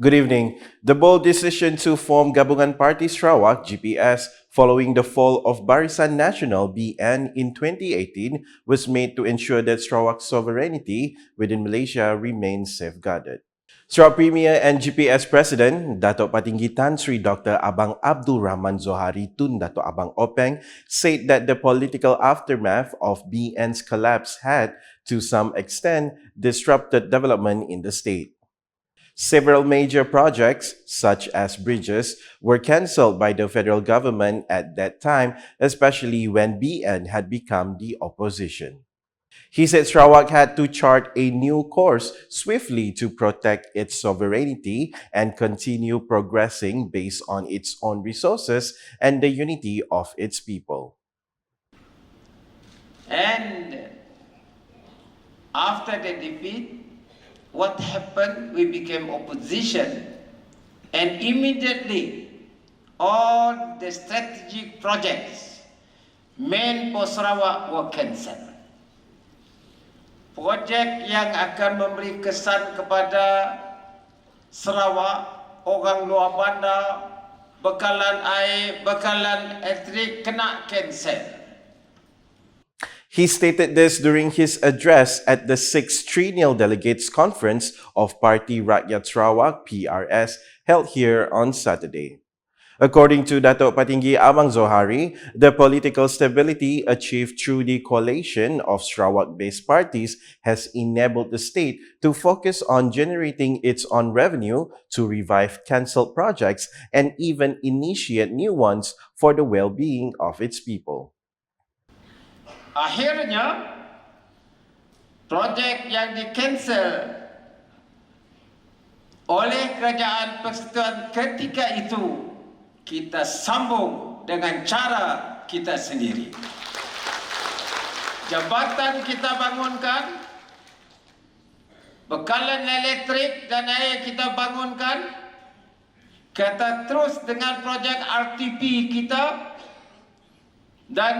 Good evening. The bold decision to form Gabungan Party Sarawak (GPS) following the fall of Barisan Nasional (BN) in 2018 was made to ensure that Sarawak's sovereignty within Malaysia remains safeguarded. Sarawak Premier and GPS President Datuk Patinggi Tan Sri Dr. Abang Abdul Rahman Zohari Tun Datuk Abang Openg said that the political aftermath of BN's collapse had, to some extent, disrupted development in the state. Several major projects, such as bridges, were cancelled by the federal government at that time, especially when BN had become the opposition. He said Sarawak had to chart a new course swiftly to protect its sovereignty and continue progressing based on its own resources and the unity of its people. And after the defeat, what happened? We became opposition, and immediately all the strategic projects meant for Sarawak were cancelled. Projek yang akan memberi kesan kepada Sarawak, orang luar bandar, bekalan air, bekalan elektrik kena cancel. He stated this during his address at the 6th Triennial Delegates Conference of Parti Rakyat Sarawak (PRS) held here on Saturday. According to Datuk Patinggi Abang Zohari, the political stability achieved through the coalition of Sarawak-based parties has enabled the state to focus on generating its own revenue to revive cancelled projects and even initiate new ones for the well-being of its people. Akhirnya, projek yang di-cancel oleh kerajaan persekutuan ketika itu kita sambung dengan cara kita sendiri. Jabatan kita bangunkan, bekalan elektrik dan air kita bangunkan, kita terus dengan projek RTP kita dan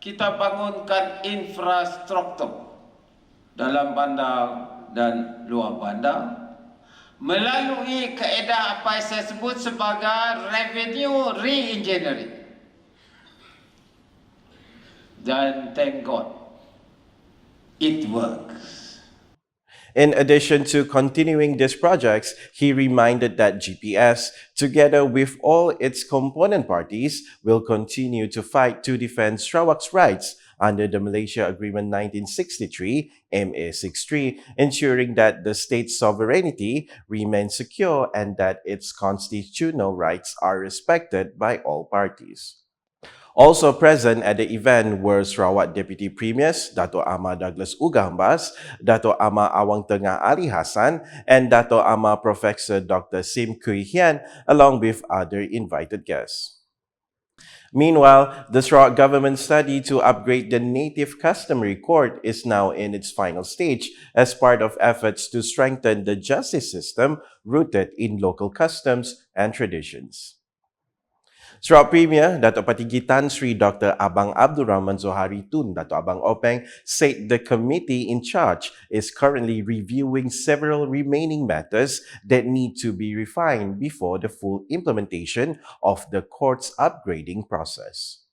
kita bangunkan infrastruktur dalam bandar dan luar bandar melalui kaedah apa yang saya sebut sebagai revenue re-engineering. Dan thank God, it works. In addition to continuing these projects, he reminded that GPS, together with all its component parties, will continue to fight to defend Sarawak's rights under the Malaysia Agreement 1963, MA63, ensuring that the state's sovereignty remains secure and that its constitutional rights are respected by all parties. Also present at the event were Sarawak Deputy Premiers Dato' Amar Douglas Ugambas, Dato' Amar Awang Tengah Ali Hassan, and Dato' Amar Professor Dr. Sim Kui Hian, along with other invited guests. Meanwhile, the Sarawak government study to upgrade the native customary court is now in its final stage as part of efforts to strengthen the justice system rooted in local customs and traditions. Sarawak Premier Datuk Patinggi Tan Sri Dr. Abang Abdul Rahman Zohari Tun Datuk Abang Openg said the committee in charge is currently reviewing several remaining matters that need to be refined before the full implementation of the court's upgrading process.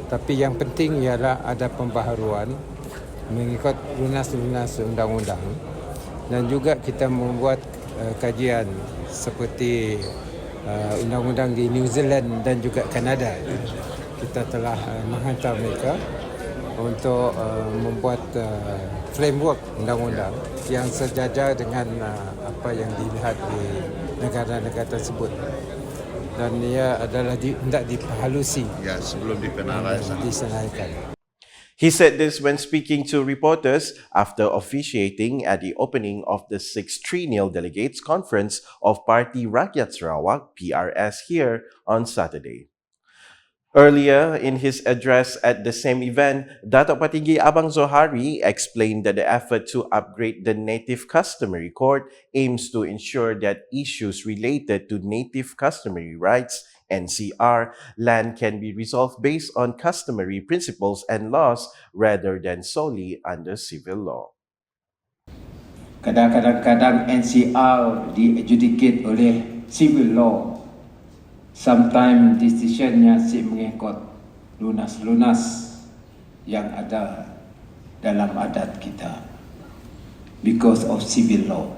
Tapi yang penting ialah ada pembaharuan mengikut lunas-lunas undang-undang dan juga kita membuat kajian seperti undang-undang di New Zealand dan juga Kanada. Kita telah menghantar mereka untuk membuat framework undang-undang yang sejajar dengan apa yang dilihat di negara-negara tersebut. Dan ia adalah hendak dihalusi sebelum disenaraikan. He said this when speaking to reporters after officiating at the opening of the 6th Triennial Delegates Conference of Parti Rakyat Sarawak (PRS) here on Saturday. Earlier in his address at the same event, Datuk Patinggi Abang Zohari explained that the effort to upgrade the Native Customary Court aims to ensure that issues related to Native Customary Rights (NCR) land can be resolved based on customary principles and laws rather than solely under civil law. Kadang-kadang NCR di-adjudicate oleh civil law. Sometimes decisionnya mengikut lunas-lunas yang ada dalam adat kita because of civil law.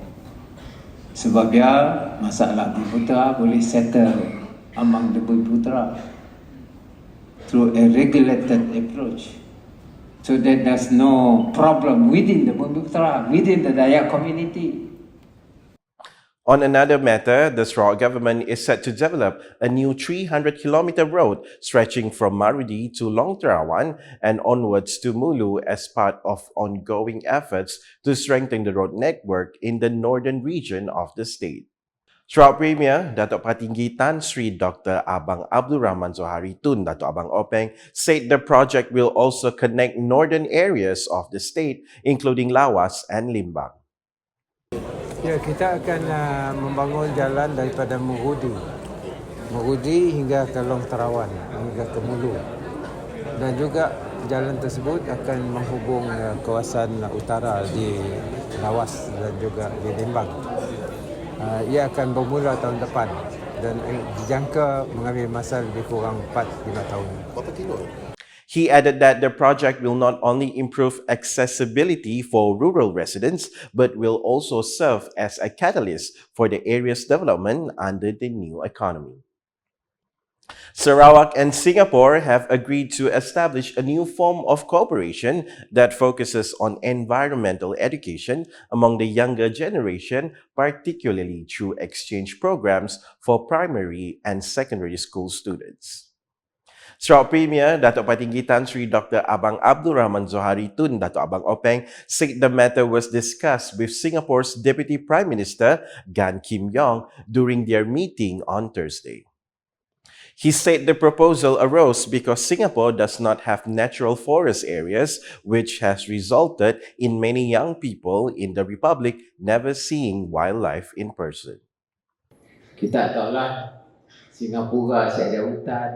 Sebabnya masalah berputera boleh settle among the berputera through a regulated approach. So that there's no problem within the berputera, within the Dayak community. On another matter, the Sarawak government is set to develop a new 300-kilometer road stretching from Marudi to Long Terawan and onwards to Mulu as part of ongoing efforts to strengthen the road network in the northern region of the state. Sarawak Premier Datuk Patinggi Tan Sri Dr. Abang Abdul Rahman Zohari Tun Datuk Abang Openg said the project will also connect northern areas of the state including Lawas and Limbang. Ya, kita akan membangun jalan daripada Marudi hingga ke Long Terawan, hingga ke Mulu. Dan juga jalan tersebut akan menghubung kawasan utara di Lawas dan juga di Limbang. Ia akan bermula tahun depan dan dijangka mengambil masa lebih kurang 4-5 tahun. Berapa kilo? He added that the project will not only improve accessibility for rural residents, but will also serve as a catalyst for the area's development under the new economy. Sarawak and Singapore have agreed to establish a new form of cooperation that focuses on environmental education among the younger generation, particularly through exchange programs for primary and secondary school students. Sarawak Premier Datuk Patinggi Tan Sri Dr. Abang Abdul Rahman Zohari Tun Datuk Abang Openg said the matter was discussed with Singapore's Deputy Prime Minister Gan Kim Yong during their meeting on Thursday. He said the proposal arose because Singapore does not have natural forest areas, which has resulted in many young people in the Republic never seeing wildlife in person. Kita tahulah Singapura ada hutan.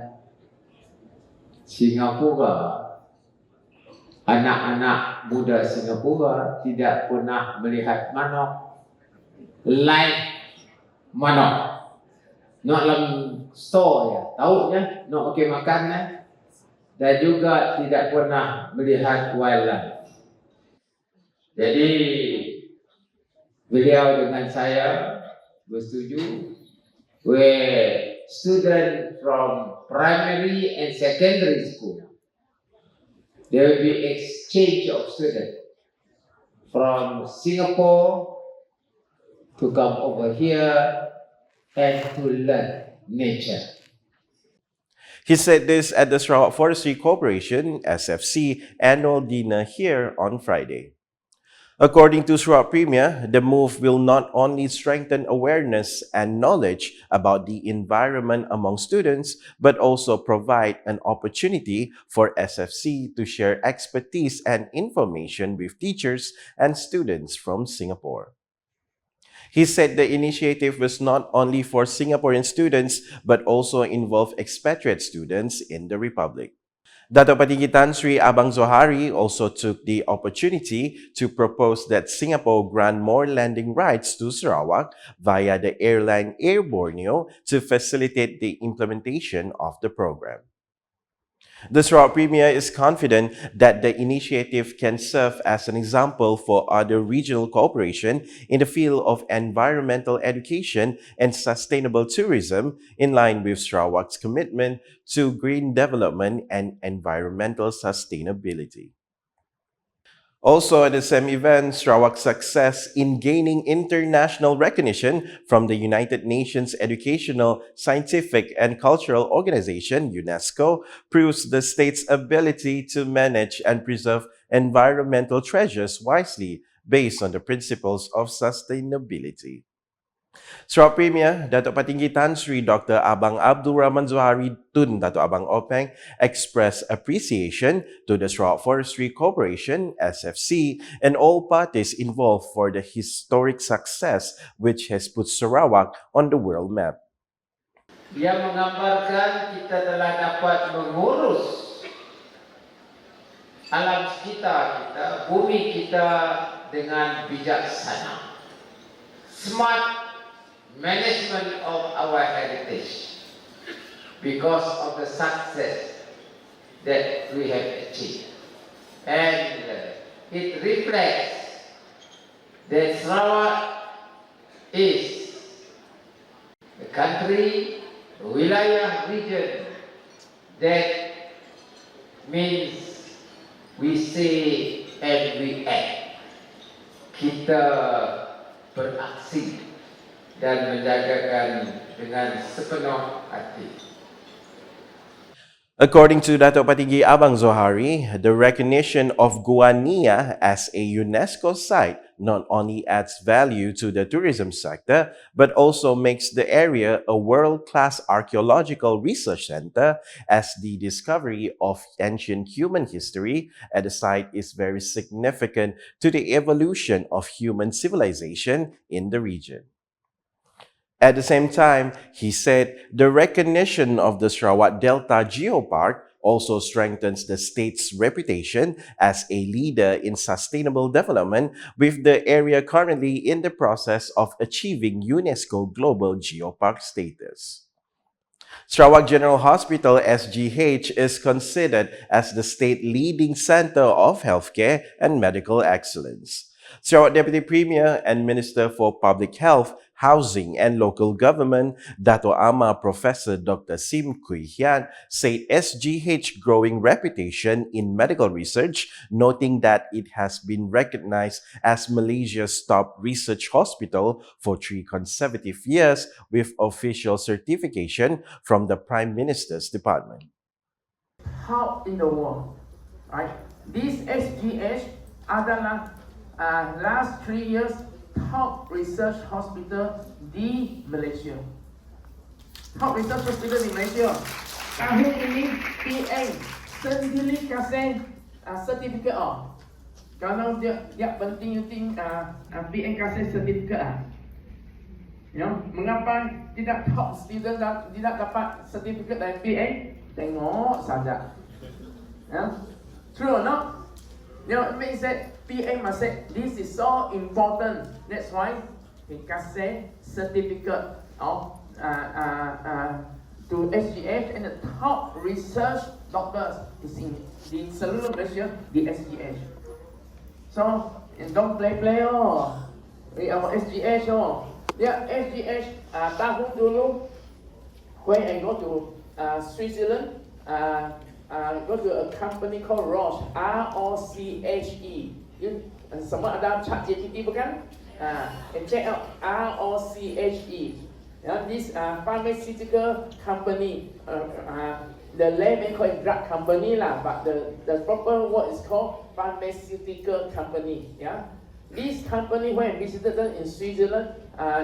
Singapura, anak-anak muda Singapura tidak pernah melihat manok, like manok. Nak dalam store ya, tahu ya, nak pakai makanan. Dan juga tidak pernah melihat wildlife. Jadi, beliau dengan saya bersetuju, where students from primary and secondary school, there will be exchange of students from Singapore to come over here and to learn nature. He said this at the Sarawak Forestry Corporation SFC annual dinner here on Friday. According to Sarawak Premier, the move will not only strengthen awareness and knowledge about the environment among students, but also provide an opportunity for SFC to share expertise and information with teachers and students from Singapore. He said the initiative was not only for Singaporean students, but also involve expatriate students in the Republic. Datuk Patinggi Tan Sri Abang Zohari also took the opportunity to propose that Singapore grant more landing rights to Sarawak via the airline Air Borneo to facilitate the implementation of the program. The Sarawak Premier is confident that the initiative can serve as an example for other regional cooperation in the field of environmental education and sustainable tourism, in line with Sarawak's commitment to green development and environmental sustainability. Also at the same event, Sarawak's success in gaining international recognition from the United Nations Educational, Scientific and Cultural Organization, UNESCO, proves the state's ability to manage and preserve environmental treasures wisely based on the principles of sustainability. Sarawak Premier Datuk Patinggi Tan Sri Dr. Abang Abdul Rahman Zohari Tun Datuk Abang Openg expressed appreciation to the Sarawak Forestry Corporation SFC and all parties involved for the historic success which has put Sarawak on the world map. Dia menggambarkan kita telah dapat mengurus alam sekitar kita, bumi kita dengan bijaksana. Smart management of our heritage because of the success that we have achieved. And it reflects that Sarawak is a country, a wilayah region that means we say and we act. Kita beraksi dan menjagakan dengan sepenuh hati. According to Dato' Patinggi Abang Zohari, the recognition of Gua Nia as a UNESCO site not only adds value to the tourism sector, but also makes the area a world-class archaeological research center, as the discovery of ancient human history at the site is very significant to the evolution of human civilization in the region. At the same time, he said the recognition of the Sarawak Delta Geopark also strengthens the state's reputation as a leader in sustainable development, with the area currently in the process of achieving UNESCO Global Geopark status. Sarawak General Hospital (SGH) is considered as the state leading center of healthcare and medical excellence. Sarawak Deputy Premier and Minister for Public Health, Housing and Local Government, Dato' Amar Professor Dr. Sim Kui Hian, said SGH growing reputation in medical research, noting that it has been recognized as Malaysia's top research hospital for 3 consecutive years with official certification from the Prime Minister's Department. Top in the world, right? This SGH adalah last 3 years top research hospital di Malaysia. Top research hospital di Malaysia. Tahun ini PM sendiri kasih sertifikat oh. Kalau dia penting PM kasih sertifikat ya, mengapa tidak top student tidak dapat sertifikat dari PM? Tengok saja. Ya. True or not? You know, it means that PM must say this is so important. That's why he kasih certificate of to SGH, and the top research doctors is in the seluruh Malaysia, the SGH. So don't play oh. With our SGH oh. Yeah, SGH tahun dulu when I go to Switzerland. Go to a company called Roche, R-O-C-H-E. Semua ada chat GPT bukan? And check out R-O-C-H-E. This pharmaceutical company, the layman call it drug company lah, but the proper word is called pharmaceutical company. Yeah, this company when I visited them in Switzerland,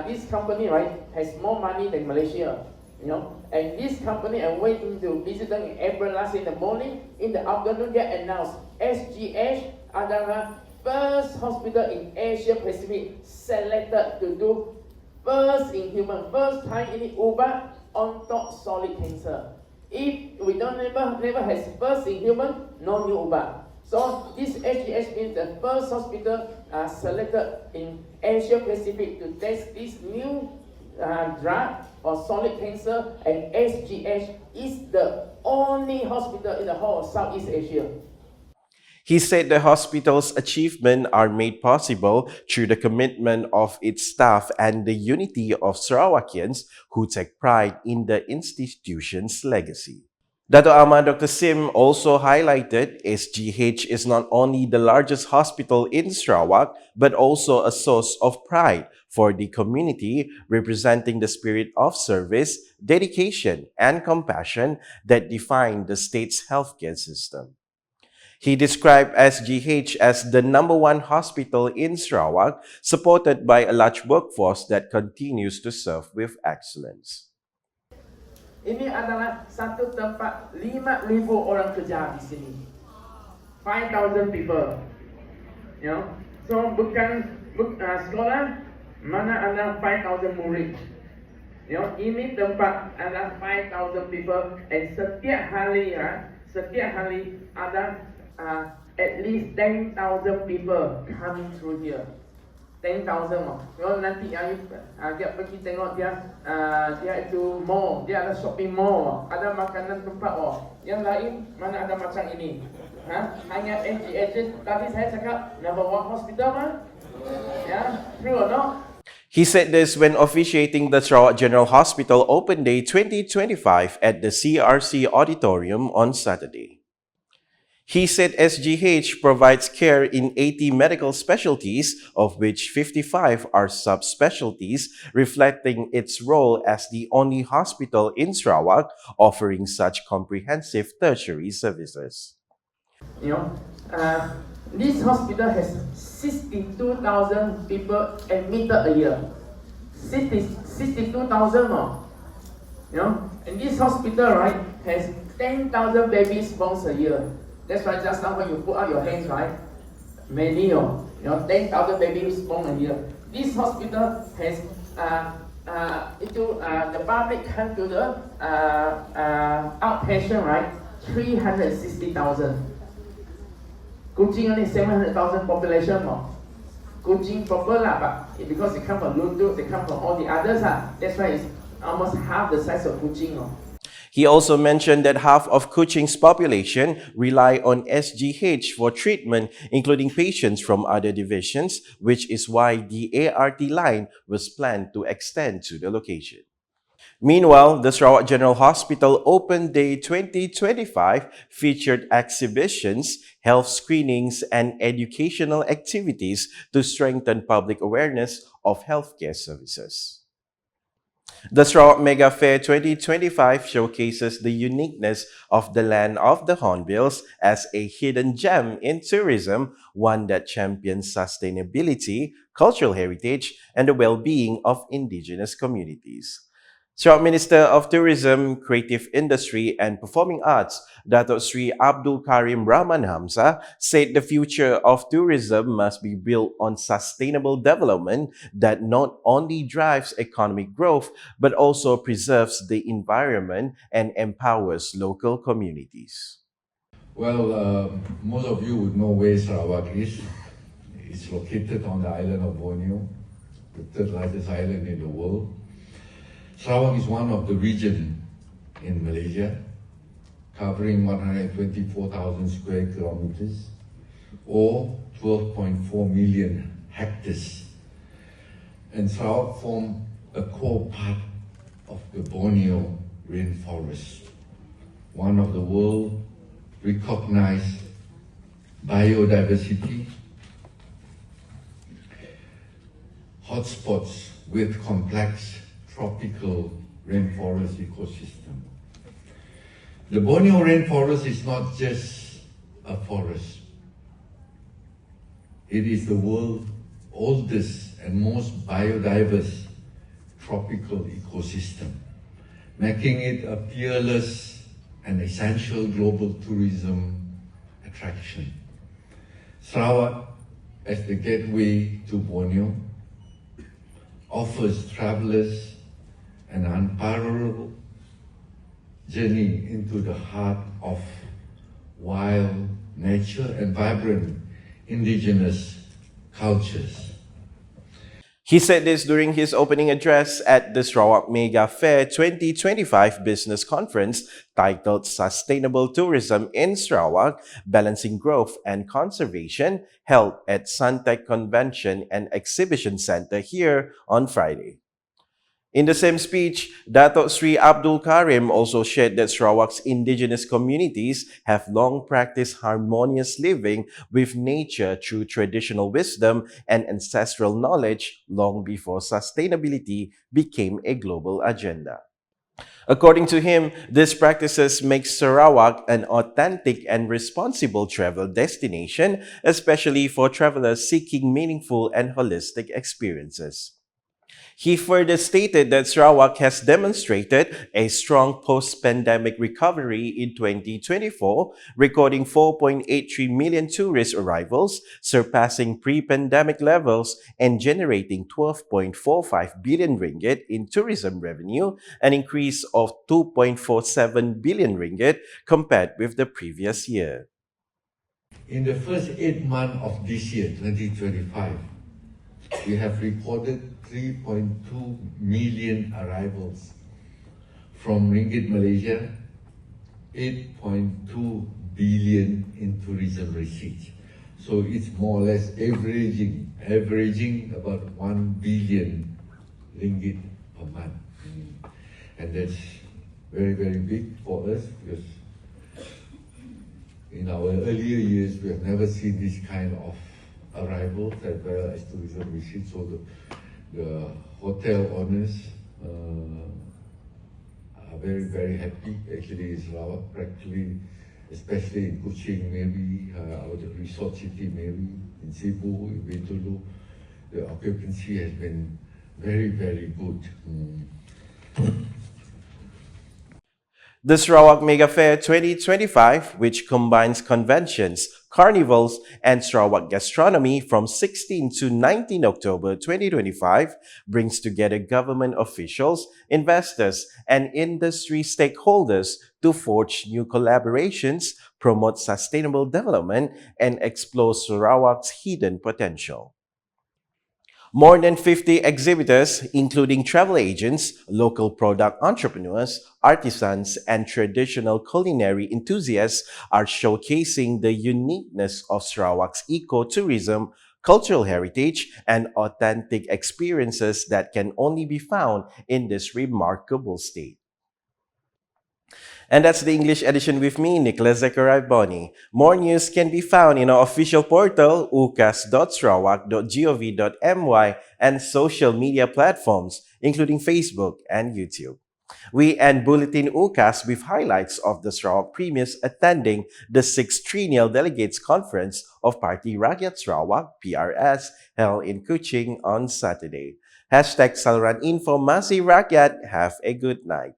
this company right has more money than Malaysia. You know, and this company, I went to visit them in April last in the morning. In the afternoon, they announced SGH adalah first hospital in Asia Pacific selected to do first in human, first time ini ubat untuk solid cancer. If we don't never has first in human, no new ubat. So this SGH means the first hospital selected in Asia Pacific to test this new drug or solid cancer, and SGH is the only hospital in the whole of Southeast Asia. He said the hospital's achievements are made possible through the commitment of its staff and the unity of Sarawakians who take pride in the institution's legacy. Dato' Amar Dr. Sim also highlighted SGH is not only the largest hospital in Sarawak, but also a source of pride for the community, representing the spirit of service, dedication, and compassion that define the state's healthcare system. He described SGH as the #1 hospital in Sarawak, supported by a large workforce that continues to serve with excellence. Ini adalah satu tempat 5,000 orang kerja di sini. 5,000 people. You know? So bukan sekolah mana ada 5,000 murid. You know, ini tempat ada 5,000 people, and setiap hari ada at least 10,000 people coming through here. 10,000 Kalau nanti dia pergi tengok dia itu mall, dia ada shopping mall, ada makanan tempat Yang lain mana ada macam ini. Hanya SGH tadi saya cakap number 1 hospital mah. True or not? He said this when officiating the Sarawak General Hospital Open Day 2025 at the CRC Auditorium on Saturday. He said SGH provides care in 80 medical specialties, of which 55 are subspecialties, reflecting its role as the only hospital in Sarawak offering such comprehensive tertiary services. This hospital has 62,000 people admitted a year. 62,000 more. And this hospital, right, has 10,000 babies born a year. That's why just now when you put out your hands, right, many, 10,000 babies born a year. This hospital has the public come to the outpatient, right, 360,000. Kuching only 700,000 population more. Kuching proper lah, but because they come from Lundu, they come from all the others that's why it's almost half the size of Kuching. He also mentioned that half of Kuching's population rely on SGH for treatment, including patients from other divisions, which is why the ART line was planned to extend to the location. Meanwhile, the Sarawak General Hospital Open Day 2025 featured exhibitions, health screenings, and educational activities to strengthen public awareness of healthcare services. The Sarawak Mega Fair 2025 showcases the uniqueness of the land of the Hornbills as a hidden gem in tourism, one that champions sustainability, cultural heritage, and the well-being of indigenous communities. Sarawak Minister of Tourism, Creative Industry and Performing Arts, Datuk Sri Abdul Karim Rahman Hamzah, said the future of tourism must be built on sustainable development that not only drives economic growth, but also preserves the environment and empowers local communities. Well, most of you would know where Sarawak is. It's located on the island of Borneo, the third largest island in the world. Sarawak is one of the regions in Malaysia, covering 124,000 square kilometers or 12.4 million hectares. And Sarawak forms a core part of the Borneo rainforest, one of the world recognized biodiversity hotspots with complex tropical rainforest ecosystem. The Borneo rainforest is not just a forest. It is the world's oldest and most biodiverse tropical ecosystem, making it a peerless and essential global tourism attraction. Sarawak, as the gateway to Borneo, offers travelers an unparalleled journey into the heart of wild nature and vibrant indigenous cultures. He said this during his opening address at the Sarawak Mega Fair 2025 Business Conference titled Sustainable Tourism in Sarawak, Balancing Growth and Conservation, held at Suntec Convention and Exhibition Center here on Friday. In the same speech, Datuk Sri Abdul Karim also shared that Sarawak's indigenous communities have long practiced harmonious living with nature through traditional wisdom and ancestral knowledge long before sustainability became a global agenda. According to him, these practices make Sarawak an authentic and responsible travel destination, especially for travelers seeking meaningful and holistic experiences. He further stated that Sarawak has demonstrated a strong post-pandemic recovery in 2024, recording 4.83 million tourist arrivals, surpassing pre-pandemic levels and generating 12.45 billion ringgit in tourism revenue, an increase of 2.47 billion ringgit compared with the previous year. In the first 8 months of this year, 2025, we have recorded 3.2 million arrivals from Ringgit Malaysia, 8.2 billion in tourism receipts. So it's more or less averaging about 1 billion ringgit per month. And that's very, very big for us because in our earlier years, we have never seen this kind of arrivals as well as tourism receipts. So the hotel owners are very, very happy. Actually, in Sarawak, practically, especially in Kuching, maybe our resort city, maybe in Cebu, in Bintulu, the occupancy has been very, very good. The Sarawak Mega Fair 2025, which combines conventions, carnivals, and Sarawak gastronomy from 16 to 19 October 2025, brings together government officials, investors, and industry stakeholders to forge new collaborations, promote sustainable development, and explore Sarawak's hidden potential. More than 50 exhibitors, including travel agents, local product entrepreneurs, artisans, and traditional culinary enthusiasts, are showcasing the uniqueness of Sarawak's ecotourism, cultural heritage, and authentic experiences that can only be found in this remarkable state. And that's the English edition with me, Nicholas Zechariah Boni. More news can be found in our official portal, ucas.sarawak.gov.my, and social media platforms, including Facebook and YouTube. We end Bulletin UCAS with highlights of the Sarawak premiers attending the 6th Triennial Delegates Conference of Parti Rakyat Sarawak, PRS, held in Kuching on Saturday. Hashtag Saluran Informasi Rakyat. Have a good night.